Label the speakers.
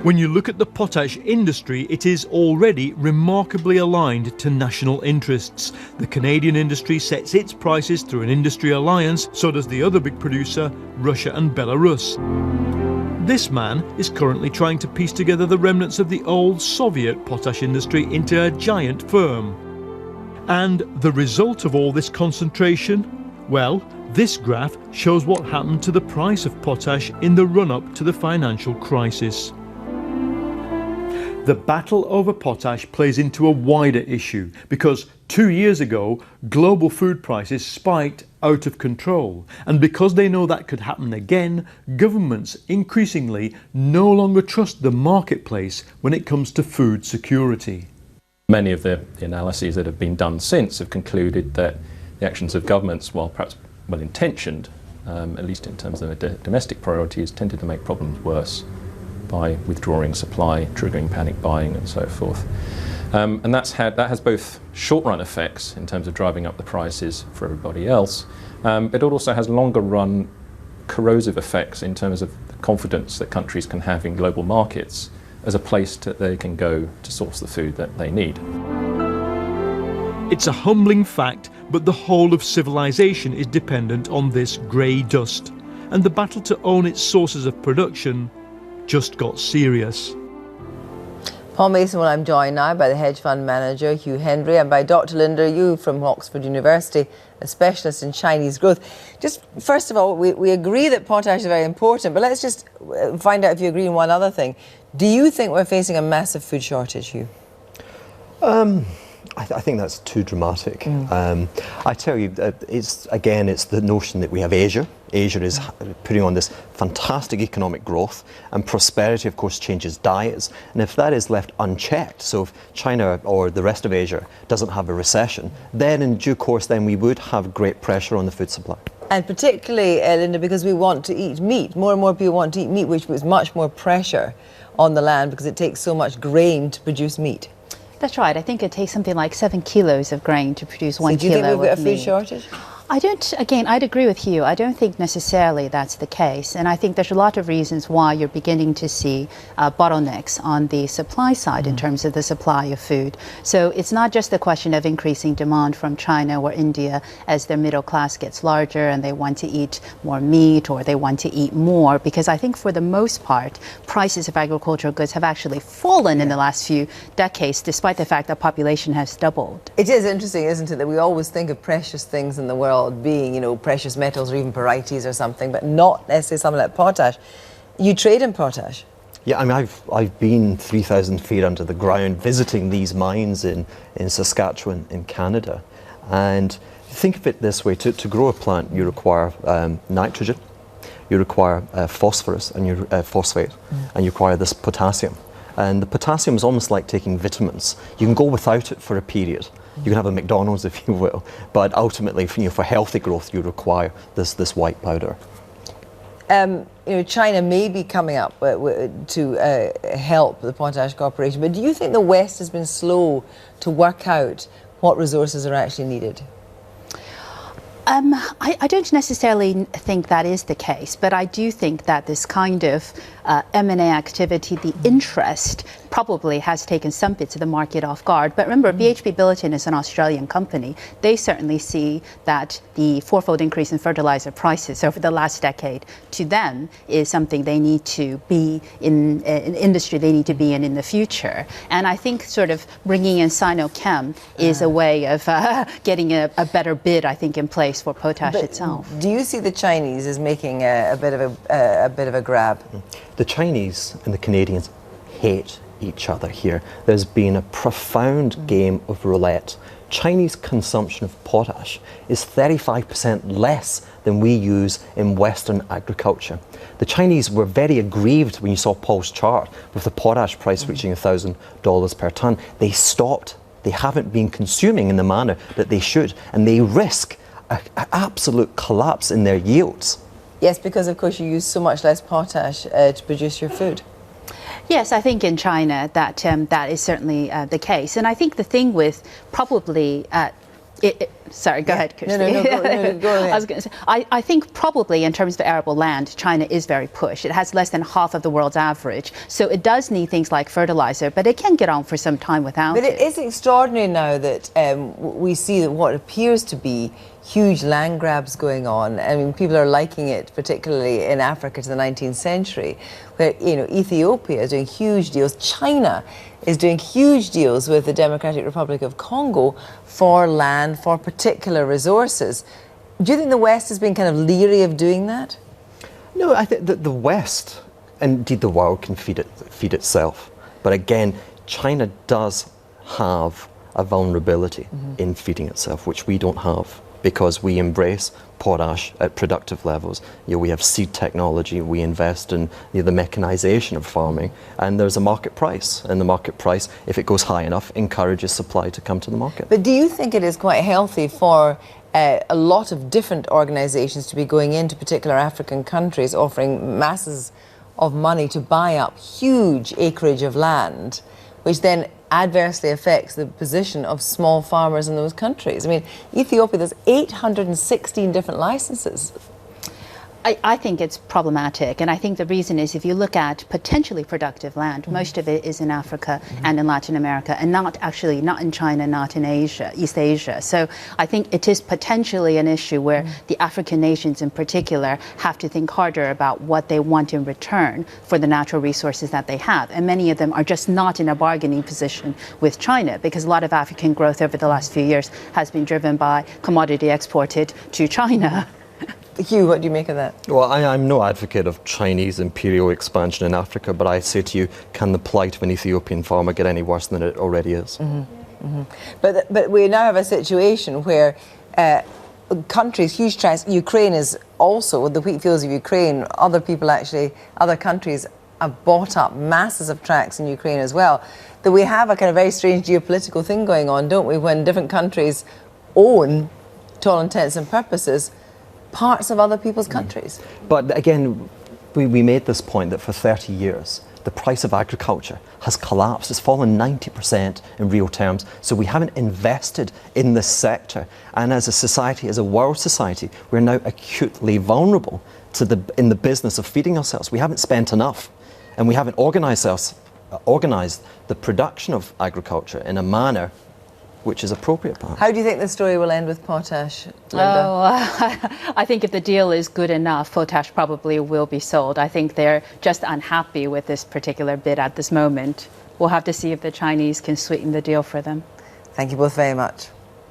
Speaker 1: When you look at the potash industry, it is already remarkably aligned to national interests. The Canadian industry sets its prices through an industry alliance, so does the other big producer, Russia and Belarus. This man is currently trying to piece together the remnants of the old Soviet potash industry into a giant firm. And the result of all this concentration? Well, this graph shows what happened to the price of potash in the run-up to the financial crisis. The battle over potash plays into a wider issue because 2 years ago, global food prices spiked out of control. And because they know that could happen again, governments increasingly no longer trust the marketplace when it comes to food security.
Speaker 2: Many of the analyses that have been done since have concluded that the actions of governments, while perhaps well-intentioned, at least in terms of their domestic priorities, tended to make problems worse by withdrawing supply, triggering panic buying and so forth. And that has both short-run effects in terms of driving up the prices for everybody else, but it also has longer-run corrosive effects in terms of the confidence that countries can have in global markets as a place that they can go to source the food that they need.
Speaker 1: It's a humbling fact, but the whole of civilization is dependent on this grey dust, and the battle to own its sources of production just got serious.
Speaker 3: Paul Mason, well, I'm joined now by the hedge fund manager Hugh Hendry and by Dr. Linda Yueh from Oxford University, a specialist in Chinese growth. Just first of all, we agree that potash is very important, but let's just find out if you agree on one other thing. Do you think we're facing a massive food shortage, Hugh?
Speaker 4: I think that's too dramatic. I tell you, it's the notion that we have Asia. Asia is putting on this fantastic economic growth, and prosperity, of course, changes diets. And if that is left unchecked, so if China or the rest of Asia doesn't have a recession, then in due course, then we would have great pressure on the food supply.
Speaker 3: And particularly, Linda, because we want to eat meat. More and more people want to eat meat, which puts much more pressure on the land because it takes so much grain to produce meat.
Speaker 5: That's right. I think it takes something like 7 kilos of grain to produce 1 kilo of meat.
Speaker 3: Do you think we've got a food shortage?
Speaker 5: I'd agree with you. I don't think necessarily that's the case. And I think there's a lot of reasons why you're beginning to see bottlenecks on the supply side in terms of the supply of food. So it's not just the question of increasing demand from China or India as their middle class gets larger and they want to eat more meat or they want to eat more, because I think for the most part, prices of agricultural goods have actually fallen in the last few decades, despite the fact that population has doubled.
Speaker 3: It is interesting, isn't it, that we always think of precious things in the world being, you know, precious metals or even varieties or something, but not necessarily something like potash. You trade in potash?
Speaker 4: Yeah, I mean, I've been 3,000 feet under the ground visiting these mines in Saskatchewan in Canada. And think of it this way, to grow a plant you require nitrogen, you require phosphorus and phosphate, and you require this potassium. And the potassium is almost like taking vitamins. You can go without it for a period. You can have a McDonald's, if you will, but ultimately, for healthy growth, you require this white powder.
Speaker 3: China may be coming up to help the Potash Corporation, but do you think the West has been slow to work out what resources are actually needed?
Speaker 5: I don't necessarily think that is the case, but I do think that this kind of M&A activity, the interest, probably has taken some bits of the market off guard. But remember, BHP Billiton is an Australian company. They certainly see that the fourfold increase in fertilizer prices over the last decade, to them, is something they need to be in, an industry they need to be in the future. And I think sort of bringing in Sinochem is a way of getting a better bid, I think, in place for potash itself.
Speaker 3: Do you see the Chinese as making a bit of a grab?
Speaker 4: The Chinese and the Canadians hate each other here. There's been a profound game of roulette. Chinese consumption of potash is 35% less than we use in Western agriculture. The Chinese were very aggrieved when you saw Paul's chart with the potash price reaching $1,000 per tonne. They stopped. They haven't been consuming in the manner that they should, and they risk an absolute collapse in their yields.
Speaker 3: Yes, because of course you use so much less potash to produce your food.
Speaker 5: Yes, I think in China that is certainly the case. And I think the thing with probably Sorry, go ahead, Kirsty.
Speaker 3: No, go ahead.
Speaker 5: I was going to say, I think probably in terms of arable land, China is very pushed. It has less than half of the world's average. So it does need things like fertilizer, but it can get on for some time without it.
Speaker 3: But it is extraordinary now that we see that what appears to be huge land grabs going on. I mean, people are liking it, particularly in Africa to the 19th century, where, you know, Ethiopia is doing huge deals. China is doing huge deals with the Democratic Republic of Congo for land, for particular resources. Do you think the West has been kind of leery of doing that?
Speaker 4: No, I think that the West, indeed the world, can feed itself. But again, China does have a vulnerability in feeding itself, which we don't have, because we embrace potash at productive levels. You know, we have seed technology, we invest in the mechanization of farming, and there's a market price. And the market price, if it goes high enough, encourages supply to come to the market.
Speaker 3: But do you think it is quite healthy for a lot of different organizations to be going into particular African countries, offering masses of money to buy up huge acreage of land, which then adversely affects the position of small farmers in those countries? I mean, Ethiopia, there's 816 different licenses.
Speaker 5: I think it's problematic, and I think the reason is if you look at potentially productive land, most of it is in Africa and in Latin America, and not in China, not in Asia, East Asia. So I think it is potentially an issue where the African nations in particular have to think harder about what they want in return for the natural resources that they have. And many of them are just not in a bargaining position with China, because a lot of African growth over the last few years has been driven by commodity exported to China.
Speaker 3: Hugh, what do you make of that?
Speaker 4: Well, I'm no advocate of Chinese imperial expansion in Africa, but I say to you, can the plight of an Ethiopian farmer get any worse than it already is?
Speaker 3: But we now have a situation where countries, huge tracts, Ukraine is also, with the wheat fields of Ukraine, other countries have bought up masses of tracts in Ukraine as well. That we have a kind of very strange geopolitical thing going on, don't we, when different countries own, to all intents and purposes, parts of other people's countries.
Speaker 4: But again, we made this point that for 30 years, the price of agriculture has collapsed. It's fallen 90% in real terms. So we haven't invested in this sector. And as a society, as a world society, we're now acutely vulnerable to in the business of feeding ourselves. We haven't spent enough, and we haven't organized the production of agriculture in a manner which is appropriate, perhaps.
Speaker 3: How do you think the story will end with potash, Linda?
Speaker 5: Oh, I think if the deal is good enough, potash probably will be sold. I think they're just unhappy with this particular bid at this moment. We'll have to see if the Chinese can sweeten the deal for them.
Speaker 3: Thank you both very much.